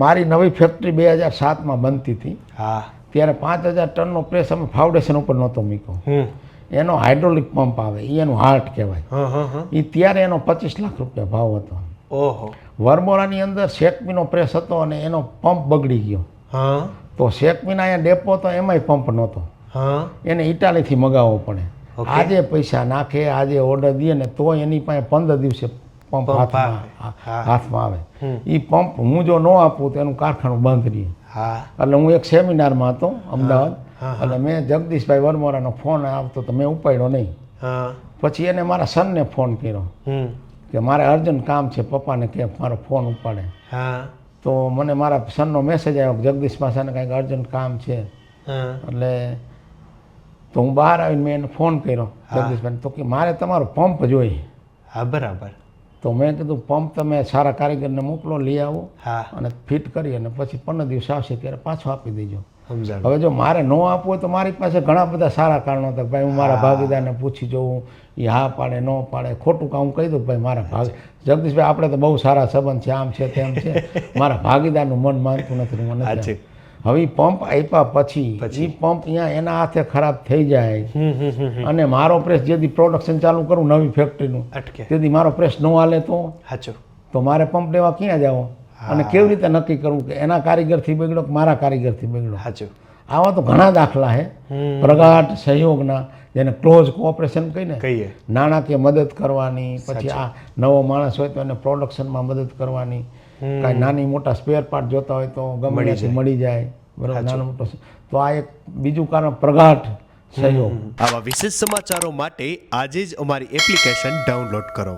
મારી નવી ફેક્ટરી 2007માં બનતી હતી. હા. ત્યારે 5000 ટનનો પ્રેસ અમે ફાઉન્ડેશન ઉપર નહોતો મૂક્યો. એનો હાઇડ્રોલિક પંપ આવે, એનું હાર્ટ કહેવાય. એ ત્યારે એનો 25 લાખ રૂપિયા ભાવ હતો. ઓહો. વરમોરાની અંદર શેકમીનો પ્રેસ હતો અને એનો પંપ બગડી ગયો. હા. તો શેકમીના અહીંયા ડેપો તો એમાંય પંપ નહોતો. હા. એને ઇટાલીથી મગાવવો પડે. આજે પૈસા નાખે, આજે ઓર્ડર દે ને તો એની પાસે 15 દિવસે પંપ હાથમાં આવે. એ પંપ હું જો ન આપું તો એનું કારખાનું બંધ રહે. એટલે હું એક સેમિનારમાં હતો અમદાવાદ, એટલે મેં જગદીશભાઈ વરમોરાનો ફોન આવતો તો મેં ઉપાડ્યો નહીં. પછી એને મારા સનને ફોન કર્યો કે મારે અર્જન્ટ કામ છે, પપ્પાને કે મારો ફોન ઉપાડે. તો મને મારા સનનો મેસેજ આવ્યો કે જગદીશ માસાને કાંઈક અર્જન્ટ કામ છે. એટલે તો હું બહાર આવીને મેં એને ફોન કર્યો જગદીશભાઈને, તો કે મારે તમારો પંપ જોઈએ. હા, બરાબર. તો મેં કીધું પંપ તમે સારા કારીગરને મોકલો, લઈ આવો અને ફિટ કરી અને પછી 15 દિવસ આવશે ત્યારે પાછો આપી દેજો. હવે જો મારે ન આપવું હોય તો મારી પાસે ઘણા બધા સારા કારણો હતા. ભાઈ હું મારા ભાગીદારને પૂછી જોઉં, એ હા પાડે ન પાડે, ખોટું કામ કહી દઉં ભાઈ મારા ભાગ જગદીશભાઈ આપણે તો બહુ સારા સંબંધ છે, આમ છે તેમ છે, મારા ભાગીદારનું મન માનતું નથી. મને હવે પંપ આપ્યા પછી એ પંપ અહીંયા એના હાથે ખરાબ થઈ જાય અને મારો પ્રેસ જેથી પ્રોડક્શન ચાલુ કરું નવી ફેક્ટરીનું તેથી મારો પ્રેસ ન હાલે તો મારે પંપ લેવા ક્યાં જાવ અને કેવી રીતે નક્કી કરવું કે એના કારીગરથી બગડ્યો કે મારા કારીગરથી બગડ્યો. આવા તો ઘણા દાખલા છે પ્રગાઢ સહયોગના, જેને ક્લોઝ કોઓપરેશન કહીએ, નાણાકીય મદદ કરવાની, પછી આ નવો માણસ હોય તો એને પ્રોડક્શનમાં મદદ કરવાની, કાંઈ નાની મોટા સ્પેર પાર્ટ જોતા હોય તો ગમે ત્યાંથી મળી જાય. બરાબર, નાનો મોટો. તો આ એક બીજું કારણ પ્રગાઢ સહયોગ. આવા વિશેષ સમાચારો માટે આજે જ અમારી એપ્લિકેશન ડાઉનલોડ કરો.